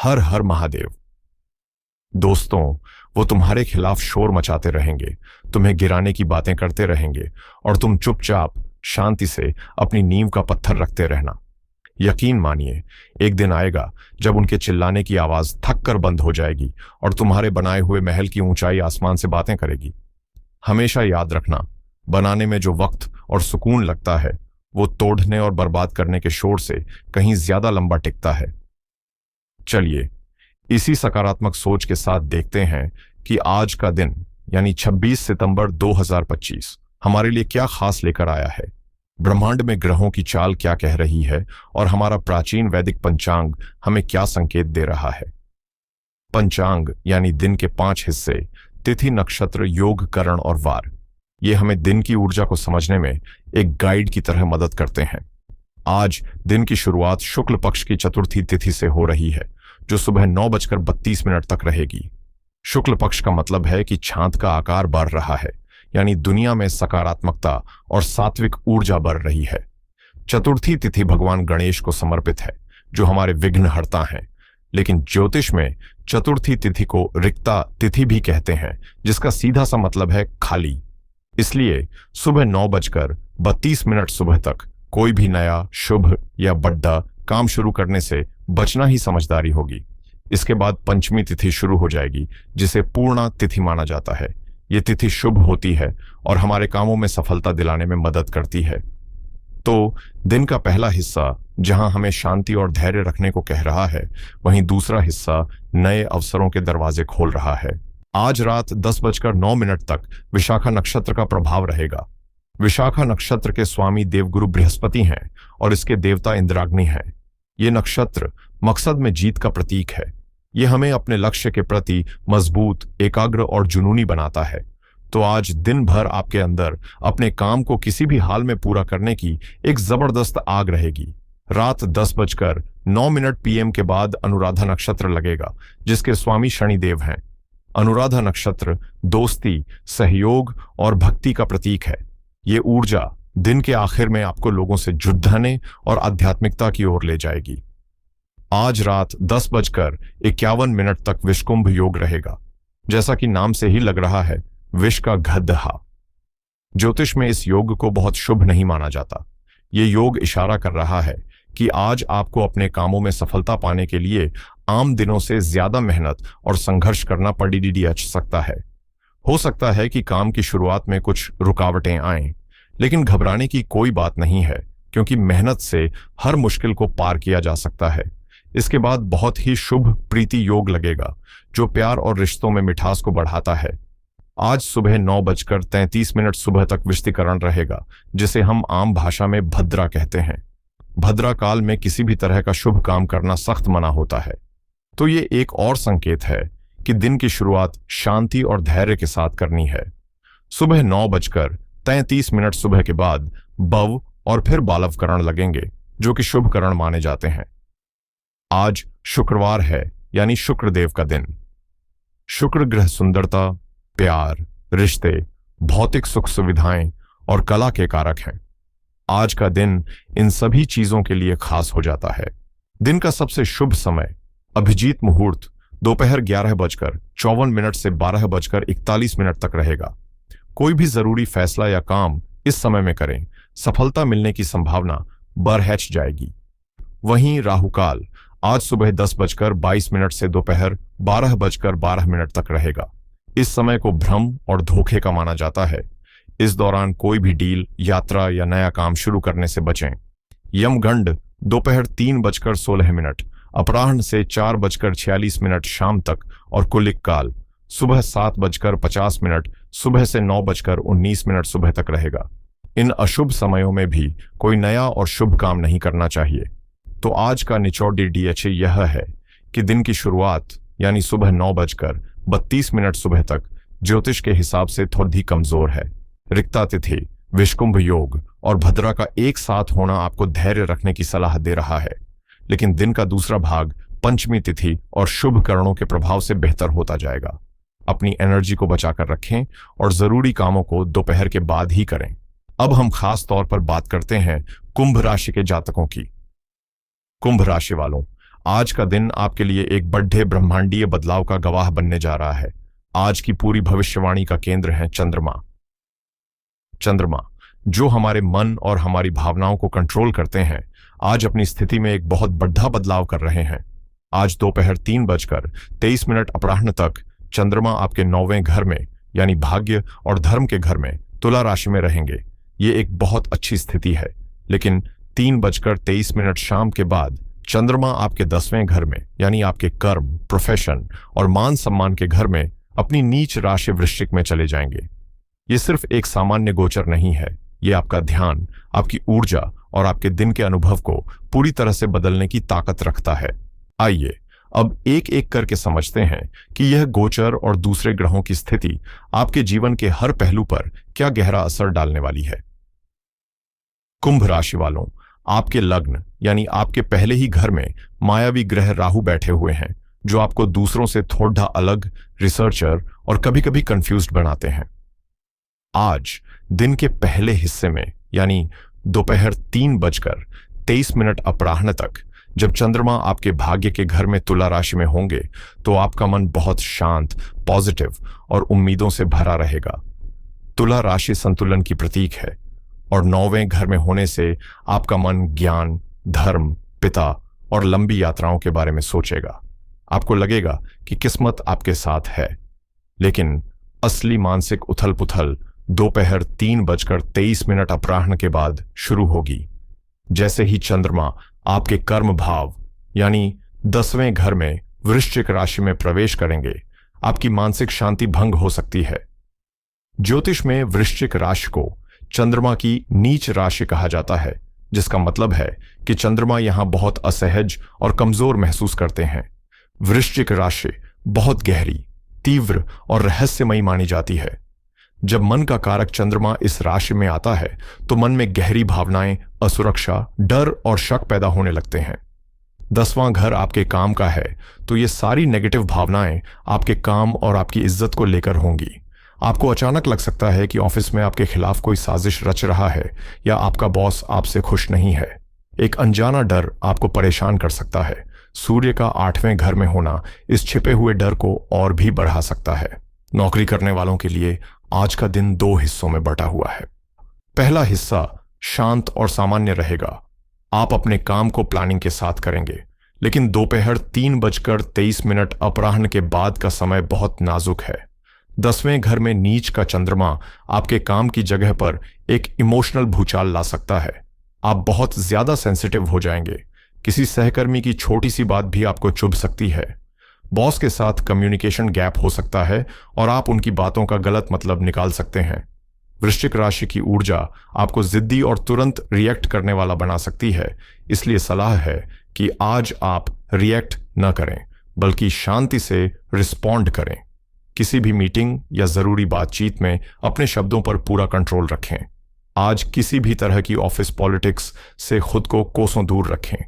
हर हर महादेव। दोस्तों, वो तुम्हारे खिलाफ शोर मचाते रहेंगे, तुम्हें गिराने की बातें करते रहेंगे और तुम चुपचाप शांति से अपनी नींव का पत्थर रखते रहना। यकीन मानिए, एक दिन आएगा जब उनके चिल्लाने की आवाज थक कर बंद हो जाएगी और तुम्हारे बनाए हुए महल की ऊंचाई आसमान से बातें करेगी। हमेशा याद रखना, बनाने में जो वक्त और सुकून लगता है वो तोड़ने और बर्बाद करने के शोर से कहीं ज्यादा लंबा टिकता है। चलिए, इसी सकारात्मक सोच के साथ देखते हैं कि आज का दिन यानी 26 सितंबर 2025 हमारे लिए क्या खास लेकर आया है। ब्रह्मांड में ग्रहों की चाल क्या कह रही है और हमारा प्राचीन वैदिक पंचांग हमें क्या संकेत दे रहा है। पंचांग यानी दिन के 5 हिस्से, तिथि, नक्षत्र, योग, करण और वार, ये हमें दिन की ऊर्जा को समझने में एक गाइड की तरह मदद करते हैं। आज दिन की शुरुआत शुक्ल पक्ष की चतुर्थी तिथि से हो रही है, जो सुबह 9:32 तक रहेगी। शुक्ल पक्ष का मतलब है कि चांद का आकार बढ़ रहा है, यानी दुनिया में सकारात्मकता और सात्विक ऊर्जा बढ़ रही है। चतुर्थी तिथि भगवान गणेश को समर्पित है, जो हमारे विघ्न हरता हैं। लेकिन ज्योतिष में चतुर्थी तिथि को रिक्ता तिथि भी कहते हैं, जिसका सीधा सा मतलब है खाली। इसलिए सुबह 9:32 सुबह तक कोई भी नया, शुभ या बड़ा काम शुरू करने से बचना ही समझदारी होगी। इसके बाद पंचमी तिथि शुरू हो जाएगी, जिसे पूर्णा तिथि माना जाता है। ये तिथि शुभ होती है और हमारे कामों में सफलता दिलाने में मदद करती है। तो दिन का पहला हिस्सा जहां हमें शांति और धैर्य रखने को कह रहा है, वहीं दूसरा हिस्सा नए अवसरों के दरवाजे खोल रहा है। आज रात 10:09 तक विशाखा नक्षत्र का प्रभाव रहेगा। विशाखा नक्षत्र के स्वामी देवगुरु बृहस्पति हैं और इसके देवता इंद्राग्नि हैं। ये नक्षत्र मकसद में जीत का प्रतीक है। ये हमें अपने लक्ष्य के प्रति मजबूत, एकाग्र और जुनूनी बनाता है। तो आज दिन भर आपके अंदर अपने काम को किसी भी हाल में पूरा करने की एक जबरदस्त आग रहेगी। रात 10:09 PM के बाद अनुराधा नक्षत्र लगेगा, जिसके स्वामी शनिदेव हैं। अनुराधा नक्षत्र दोस्ती, सहयोग और भक्ति का प्रतीक है। ये ऊर्जा दिन के आखिर में आपको लोगों से जुड़ने और आध्यात्मिकता की ओर ले जाएगी। आज रात 10:51 तक विषकुंभ योग रहेगा। जैसा कि नाम से ही लग रहा है, विष का गधा। ज्योतिष में इस योग को बहुत शुभ नहीं माना जाता। ये योग इशारा कर रहा है कि आज आपको अपने कामों में सफलता पाने के लिए आम दिनों से ज्यादा मेहनत और संघर्ष करना पड़ सकता है। हो सकता है कि काम की शुरुआत में कुछ रुकावटें आएं, लेकिन घबराने की कोई बात नहीं है, क्योंकि मेहनत से हर मुश्किल को पार किया जा सकता है। इसके बाद बहुत ही शुभ प्रीति योग लगेगा, जो प्यार और रिश्तों में मिठास को बढ़ाता है। आज सुबह 9:33 सुबह तक विष्टिकरण रहेगा, जिसे हम आम भाषा में भद्रा कहते हैं। भद्रा काल में किसी भी तरह का शुभ काम करना सख्त मना होता है। तो ये एक और संकेत है कि दिन की शुरुआत शांति और धैर्य के साथ करनी है। सुबह 9:33 सुबह के बाद बव और फिर बालव करण लगेंगे, जो कि शुभ करण माने जाते हैं। आज शुक्रवार है, यानी शुक्रदेव का दिन। शुक्र ग्रह सुंदरता, प्यार, रिश्ते, भौतिक सुख सुविधाएं और कला के कारक हैं। आज का दिन इन सभी चीजों के लिए खास हो जाता है। दिन का सबसे शुभ समय अभिजीत मुहूर्त दोपहर 11:54 से 12:41 तक रहेगा। कोई भी जरूरी फैसला या काम इस समय में करें, सफलता मिलने की संभावना बढ़ जाएगी। वहीं राहुकाल आज सुबह 10:22 से दोपहर 12:12 तक रहेगा। इस समय को भ्रम और धोखे का माना जाता है। इस दौरान कोई भी डील, यात्रा या नया काम शुरू करने से बचें। यमगंड दोपहर 3:16, अपराह्न से 4:46 शाम तक और कुलिक काल सुबह 7:50 सुबह से 9:19 सुबह तक रहेगा। इन अशुभ समयों में भी कोई नया और शुभ काम नहीं करना चाहिए। तो आज का निचोड़ DHA यह है कि दिन की शुरुआत यानी सुबह 9:32 सुबह तक ज्योतिष के हिसाब से थोड़ी कमजोर है। रिक्ता तिथि, विषकुंभ योग और भद्रा का एक साथ होना आपको धैर्य रखने की सलाह दे रहा है। लेकिन दिन का दूसरा भाग पंचमी तिथि और शुभ करणों के प्रभाव से बेहतर होता जाएगा। अपनी एनर्जी को बचाकर रखें और जरूरी कामों को दोपहर के बाद ही करें। अब हम खास तौर पर बात करते हैं कुंभ राशि के जातकों की। कुंभ राशि वालों, आज का दिन आपके लिए एक बड़े ब्रह्मांडीय बदलाव का गवाह बनने जा रहा है। आज की पूरी भविष्यवाणी का केंद्र है चंद्रमा। चंद्रमा, जो हमारे मन और हमारी भावनाओं को कंट्रोल करते हैं, आज अपनी स्थिति में एक बहुत बड़ा बदलाव कर रहे हैं। आज दोपहर 3:23 अपराह्न तक चंद्रमा आपके 9वें घर में यानी भाग्य और धर्म के घर में तुला राशि में रहेंगे। ये एक बहुत अच्छी स्थिति है। लेकिन 3:23 शाम के बाद चंद्रमा आपके 10वें घर में यानी आपके कर्म, प्रोफेशन और मान सम्मान के घर में अपनी नीच राशि वृश्चिक में चले जाएंगे। ये सिर्फ एक सामान्य गोचर नहीं है, ये आपका ध्यान, आपकी ऊर्जा और आपके दिन के अनुभव को पूरी तरह से बदलने की ताकत रखता है। आइए अब एक एक करके समझते हैं कि यह गोचर और दूसरे ग्रहों की स्थिति आपके जीवन के हर पहलू पर क्या गहरा असर डालने वाली है। कुंभ राशि वालों, आपके लग्न यानी आपके पहले ही घर में मायावी ग्रह राहु बैठे हुए हैं, जो आपको दूसरों से थोड़ा अलग, रिसर्चर और कभी-कभी कंफ्यूज्ड बनाते हैं। आज दिन के पहले हिस्से में यानी दोपहर 3:23 अपराह्न तक जब चंद्रमा आपके भाग्य के घर में तुला राशि में होंगे, तो आपका मन बहुत शांत, पॉजिटिव और उम्मीदों से भरा रहेगा। तुला राशि संतुलन की प्रतीक है और 9वें घर में होने से आपका मन ज्ञान, धर्म, पिता और लंबी यात्राओं के बारे में सोचेगा। आपको लगेगा कि किस्मत आपके साथ है। लेकिन असली मानसिक उथल पुथल दोपहर 3:23 अपराह्न के बाद शुरू होगी। जैसे ही चंद्रमा आपके कर्म भाव यानी 10वें घर में वृश्चिक राशि में प्रवेश करेंगे, आपकी मानसिक शांति भंग हो सकती है। ज्योतिष में वृश्चिक राशि को चंद्रमा की नीच राशि कहा जाता है, जिसका मतलब है कि चंद्रमा यहां बहुत असहज और कमजोर महसूस करते हैं। वृश्चिक राशि बहुत गहरी, तीव्र और रहस्यमयी मानी जाती है। जब मन का कारक चंद्रमा इस राशि में आता है, तो मन में गहरी भावनाएं, असुरक्षा, डर और शक पैदा होने लगते हैं। 10वां घर आपके काम का है, तो ये सारी नेगेटिव भावनाएं आपके काम और आपकी इज्जत को लेकर होंगी। आपको अचानक लग सकता है कि ऑफिस में आपके खिलाफ कोई साजिश रच रहा है या आपका बॉस आपसे खुश नहीं है। एक अनजाना डर आपको परेशान कर सकता है। सूर्य का 8वें घर में होना इस छिपे हुए डर को और भी बढ़ा सकता है। नौकरी करने वालों के लिए आज का दिन 2 हिस्सों में बटा हुआ है। पहला हिस्सा शांत और सामान्य रहेगा। आप अपने काम को प्लानिंग के साथ करेंगे, लेकिन दोपहर 3:23 अपराह्न के बाद का समय बहुत नाजुक है। 10वें घर में नीच का चंद्रमा आपके काम की जगह पर एक इमोशनल भूचाल ला सकता है। आप बहुत ज्यादा सेंसिटिव हो जाएंगे। किसी सहकर्मी की छोटी सी बात भी आपको चुभ सकती है। बॉस के साथ कम्युनिकेशन गैप हो सकता है और आप उनकी बातों का गलत मतलब निकाल सकते हैं। वृश्चिक राशि की ऊर्जा आपको जिद्दी और तुरंत रिएक्ट करने वाला बना सकती है, इसलिए सलाह है कि आज आप रिएक्ट न करें, बल्कि शांति से रिस्पॉन्ड करें। किसी भी मीटिंग या जरूरी बातचीत में अपने शब्दों पर पूरा कंट्रोल रखें। आज किसी भी तरह की ऑफिस पॉलिटिक्स से खुद को कोसों दूर रखें।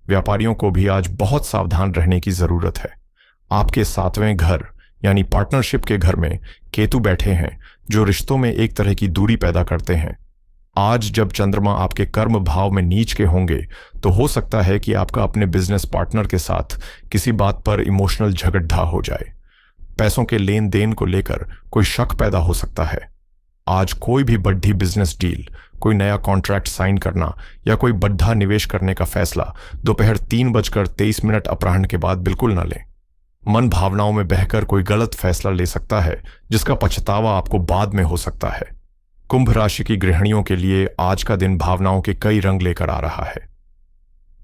व्यापारियों को भी आज बहुत सावधान रहने की जरूरत है। आपके 7वें घर यानी पार्टनरशिप के घर में केतु बैठे हैं, जो रिश्तों में एक तरह की दूरी पैदा करते हैं। आज जब चंद्रमा आपके कर्म भाव में नीच के होंगे, तो हो सकता है कि आपका अपने बिजनेस पार्टनर के साथ किसी बात पर इमोशनल झगड़ा हो जाए। पैसों के लेन देन को लेकर कोई शक पैदा हो सकता है। आज कोई भी बड़ी बिजनेस डील, कोई नया कॉन्ट्रैक्ट साइन करना या कोई बड़ा निवेश करने का फैसला दोपहर 3:23 अपराह्न के बाद बिल्कुल न लें। मन भावनाओं में बहकर कोई गलत फैसला ले सकता है, जिसका पछतावा आपको बाद में हो सकता है। कुंभ राशि की गृहिणियों के लिए आज का दिन भावनाओं के कई रंग लेकर आ रहा है।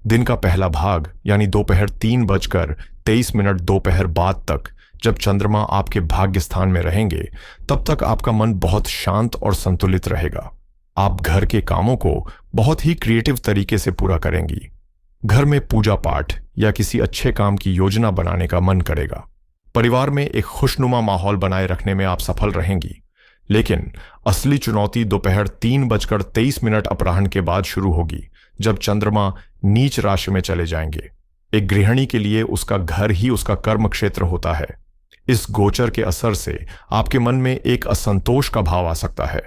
दिन का पहला भाग यानी दोपहर 3:23 दोपहर बाद तक जब चंद्रमा आपके भाग्य स्थान में रहेंगे, तब तक आपका मन बहुत शांत और संतुलित रहेगा। आप घर के कामों को बहुत ही क्रिएटिव तरीके से पूरा करेंगी। घर में पूजा पाठ या किसी अच्छे काम की योजना बनाने का मन करेगा। परिवार में एक खुशनुमा माहौल बनाए रखने में आप सफल रहेंगी। लेकिन असली चुनौती दोपहर 3:23 अपराह्न के बाद शुरू होगी, जब चंद्रमा नीच राशि में चले जाएंगे। एक गृहिणी के लिए उसका घर ही उसका कर्म क्षेत्र होता है। इस गोचर के असर से आपके मन में एक असंतोष का भाव आ सकता है।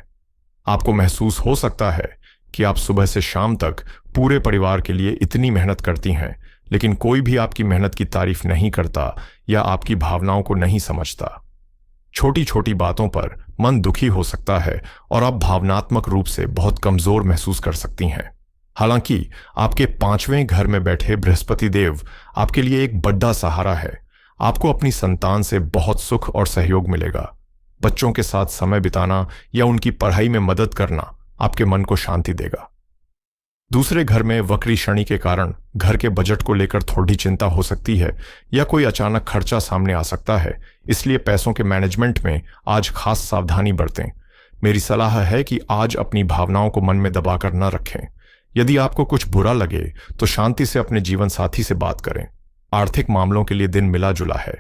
आपको महसूस हो सकता है कि आप सुबह से शाम तक पूरे परिवार के लिए इतनी मेहनत करती हैं, लेकिन कोई भी आपकी मेहनत की तारीफ नहीं करता या आपकी भावनाओं को नहीं समझता। छोटी छोटी बातों पर मन दुखी हो सकता है और आप भावनात्मक रूप से बहुत कमजोर महसूस कर सकती हैं। हालांकि आपके 5वें घर में बैठे बृहस्पति देव आपके लिए एक बड़ा सहारा है। आपको अपनी संतान से बहुत सुख और सहयोग मिलेगा। बच्चों के साथ समय बिताना या उनकी पढ़ाई में मदद करना आपके मन को शांति देगा। दूसरे घर में वक्री शनि के कारण घर के बजट को लेकर थोड़ी चिंता हो सकती है या कोई अचानक खर्चा सामने आ सकता है, इसलिए पैसों के मैनेजमेंट में आज खास सावधानी बरतें। मेरी सलाह है कि आज अपनी भावनाओं को मन में दबाकर न रखें। यदि आपको कुछ बुरा लगे तो शांति से अपने जीवन साथी से बात करें। आर्थिक मामलों के लिए दिन मिला जुला है।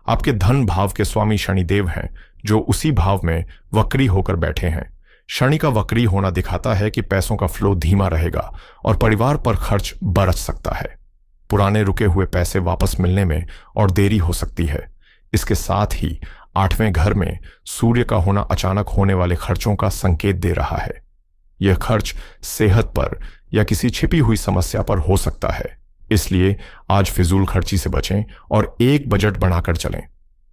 आपके धन भाव के स्वामी शनिदेव हैं, जो उसी भाव में वक्री होकर बैठे हैं। शनि का वक्री होना दिखाता है कि पैसों का फ्लो धीमा रहेगा और परिवार पर खर्च बरस सकता है। पुराने रुके हुए पैसे वापस मिलने में और देरी हो सकती है। इसके साथ ही 8वें घर में सूर्य का होना अचानक होने वाले खर्चों का संकेत दे रहा है। यह खर्च सेहत पर या किसी छिपी हुई समस्या पर हो सकता है, इसलिए आज फिजूल खर्ची से बचें और एक बजट बनाकर चलें।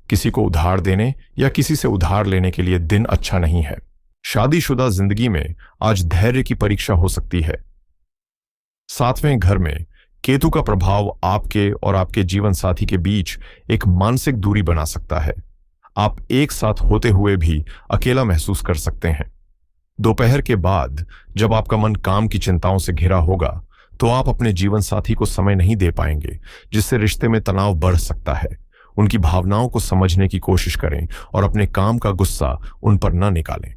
किसी को उधार देने या किसी से उधार लेने के लिए दिन अच्छा नहीं है। शादीशुदा जिंदगी में आज धैर्य की परीक्षा हो सकती है। 7वें घर में केतु का प्रभाव आपके और आपके जीवन साथी के बीच एक मानसिक दूरी बना सकता है। आप एक साथ होते हुए भी अकेला महसूस कर सकते हैं। दोपहर के बाद जब आपका मन काम की चिंताओं से घिरा होगा तो आप अपने जीवन साथी को समय नहीं दे पाएंगे, जिससे रिश्ते में तनाव बढ़ सकता है। उनकी भावनाओं को समझने की कोशिश करें और अपने काम का गुस्सा उन पर न निकालें।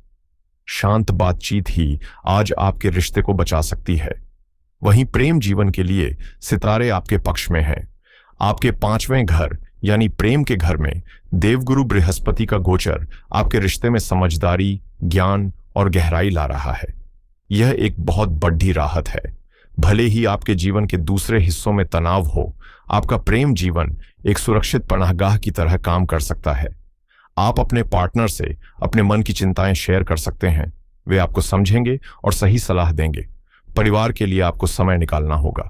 शांत बातचीत ही आज आपके रिश्ते को बचा सकती है। वहीं प्रेम जीवन के लिए सितारे आपके पक्ष में हैं। आपके 5वें घर यानी प्रेम के घर में देवगुरु बृहस्पति का गोचर आपके रिश्ते में समझदारी, ज्ञान और गहराई ला रहा है। यह एक बहुत बड़ी राहत है। भले ही आपके जीवन के दूसरे हिस्सों में तनाव हो, आपका प्रेम जीवन एक सुरक्षित पनाहगाह की तरह काम कर सकता है। आप अपने पार्टनर से अपने मन की चिंताएं शेयर कर सकते हैं। वे आपको समझेंगे और सही सलाह देंगे। परिवार के लिए आपको समय निकालना होगा।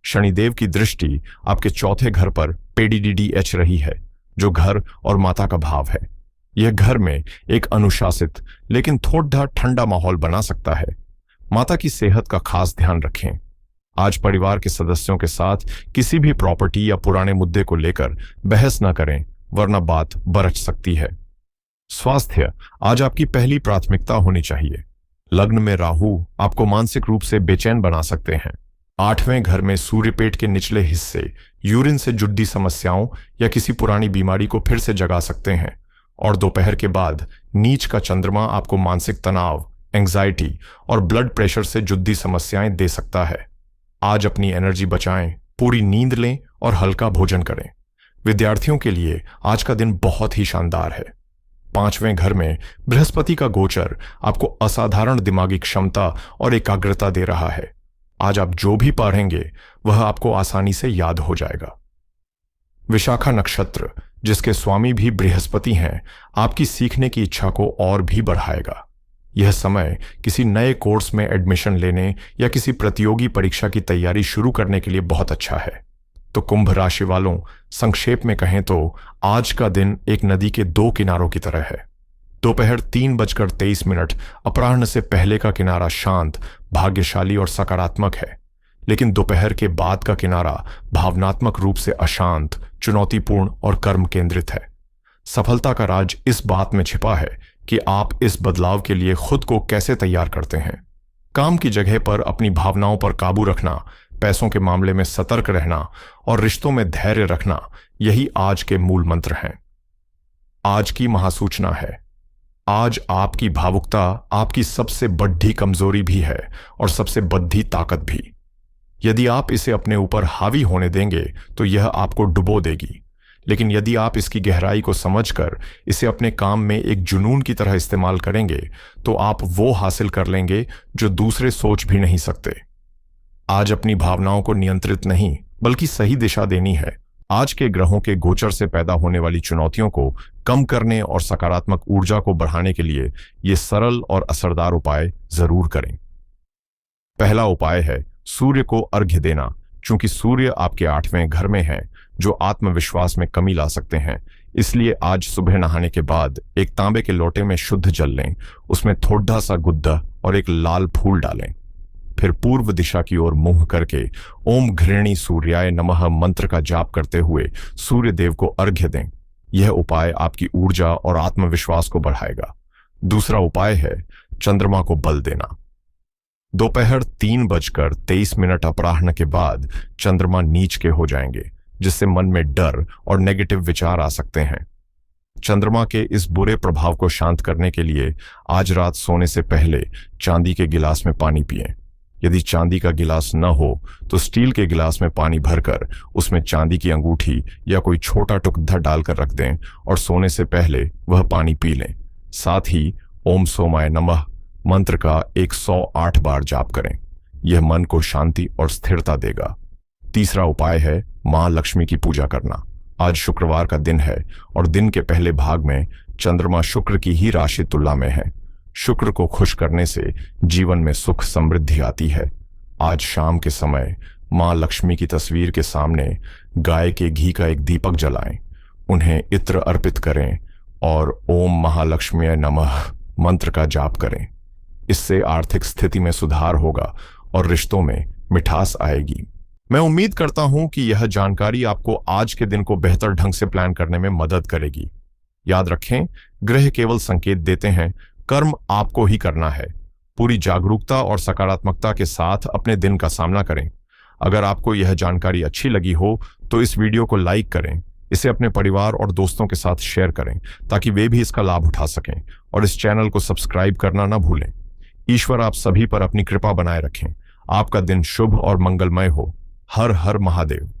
शनिदेव की दृष्टि आपके 4थे घर पर PDDH रही है, जो घर और माता का भाव है। यह घर में एक अनुशासित लेकिन थोड़ा ठंडा माहौल बना सकता है। माता की सेहत का खास ध्यान रखें। आज परिवार के सदस्यों के साथ किसी भी प्रॉपर्टी या पुराने मुद्दे को लेकर बहस न करें, वरना बात बरच सकती है। स्वास्थ्य आज आपकी पहली प्राथमिकता होनी चाहिए। लग्न में राहु आपको मानसिक रूप से बेचैन बना सकते हैं। 8वें घर में सूर्यपेट के निचले हिस्से यूरिन से जुड़ी समस्याओं या किसी पुरानी बीमारी को फिर से जगा सकते हैं। और दोपहर के बाद नीच का चंद्रमा आपको मानसिक तनाव, एंग्जाइटी और ब्लड प्रेशर से जुड़ी समस्याएं दे सकता है। आज अपनी एनर्जी बचाएं, पूरी नींद लें और हल्का भोजन करें। विद्यार्थियों के लिए आज का दिन बहुत ही शानदार है। 5वें घर में बृहस्पति का गोचर आपको असाधारण दिमागी क्षमता और एकाग्रता दे रहा है। आज आप जो भी पढ़ेंगे वह आपको आसानी से याद हो जाएगा। विशाखा नक्षत्र, जिसके स्वामी भी बृहस्पति हैं, आपकी सीखने की इच्छा को और भी बढ़ाएगा। यह समय किसी नए कोर्स में एडमिशन लेने या किसी प्रतियोगी परीक्षा की तैयारी शुरू करने के लिए बहुत अच्छा है। तो कुंभ राशि वालों, संक्षेप में कहें तो आज का दिन एक नदी के 2 किनारों की तरह है। दोपहर 3:23 अपराह्न से पहले का किनारा शांत, भाग्यशाली और सकारात्मक है, लेकिन दोपहर के बाद का किनारा भावनात्मक रूप से अशांत, चुनौतीपूर्ण और कर्म केंद्रित है। सफलता का राज इस बात में छिपा है कि आप इस बदलाव के लिए खुद को कैसे तैयार करते हैं। काम की जगह पर अपनी भावनाओं पर काबू रखना, पैसों के मामले में सतर्क रहना और रिश्तों में धैर्य रखना, यही आज के मूल मंत्र हैं। आज की महासूचना है। आज आपकी भावुकता आपकी सबसे बड़ी कमजोरी भी है और सबसे बड़ी ताकत भी। यदि आप इसे अपने ऊपर हावी होने देंगे तो यह आपको डुबो देगी, लेकिन यदि आप इसकी गहराई को समझकर इसे अपने काम में एक जुनून की तरह इस्तेमाल करेंगे तो आप वो हासिल कर लेंगे जो दूसरे सोच भी नहीं सकते। आज अपनी भावनाओं को नियंत्रित नहीं बल्कि सही दिशा देनी है। आज के ग्रहों के गोचर से पैदा होने वाली चुनौतियों को कम करने और सकारात्मक ऊर्जा को बढ़ाने के लिए ये सरल और असरदार उपाय जरूर करें। पहला उपाय है सूर्य को अर्घ्य देना चूंकि सूर्य आपके 8वें घर में है, जो आत्मविश्वास में कमी ला सकते हैं, इसलिए आज सुबह नहाने के बाद एक तांबे के लोटे में शुद्ध जल लें, उसमें थोड़ा सा गुद्दा और एक लाल फूल डालें। फिर पूर्व दिशा की ओर मुंह करके ओम घृणी सूर्याय नमः मंत्र का जाप करते हुए सूर्य देव को अर्घ्य दें। यह उपाय आपकी ऊर्जा और आत्मविश्वास को बढ़ाएगा। दूसरा उपाय है चंद्रमा को बल देना। दोपहर 3:23 अपराह्न के बाद चंद्रमा नीच के हो जाएंगे, जिससे मन में डर और नेगेटिव विचार आ सकते हैं। चंद्रमा के इस बुरे प्रभाव को शांत करने के लिए आज रात सोने से पहले चांदी के गिलास में पानी पिएं। यदि चांदी का गिलास न हो तो स्टील के गिलास में पानी भरकर उसमें चांदी की अंगूठी या कोई छोटा टुकड़ा डालकर रख दें और सोने से पहले वह पानी पी लें। साथ ही ओम सोमाय नमः मंत्र का 108 बार जाप करें। यह मन को शांति और स्थिरता देगा। तीसरा उपाय है मां लक्ष्मी की पूजा करना। आज शुक्रवार का दिन है और दिन के पहले भाग में चंद्रमा शुक्र की ही राशि तुला में है। शुक्र को खुश करने से जीवन में सुख समृद्धि आती है। आज शाम के समय मां लक्ष्मी की तस्वीर के सामने गाय के घी का एक दीपक जलाएं, उन्हें इत्र अर्पित करें और ओम महालक्ष्मी नमः मंत्र का जाप करें। इससे आर्थिक स्थिति में सुधार होगा और रिश्तों में मिठास आएगी। मैं उम्मीद करता हूं कि यह जानकारी आपको आज के दिन को बेहतर ढंग से प्लान करने में मदद करेगी। याद रखें, ग्रह केवल संकेत देते हैं, कर्म आपको ही करना है। पूरी जागरूकता और सकारात्मकता के साथ अपने दिन का सामना करें। अगर आपको यह जानकारी अच्छी लगी हो तो इस वीडियो को लाइक करें, इसे अपने परिवार और दोस्तों के साथ शेयर करें ताकि वे भी इसका लाभ उठा सकें, और इस चैनल को सब्सक्राइब करना न भूलें। ईश्वर आप सभी पर अपनी कृपा बनाए रखें। आपका दिन शुभ और मंगलमय हो। हर हर महादेव।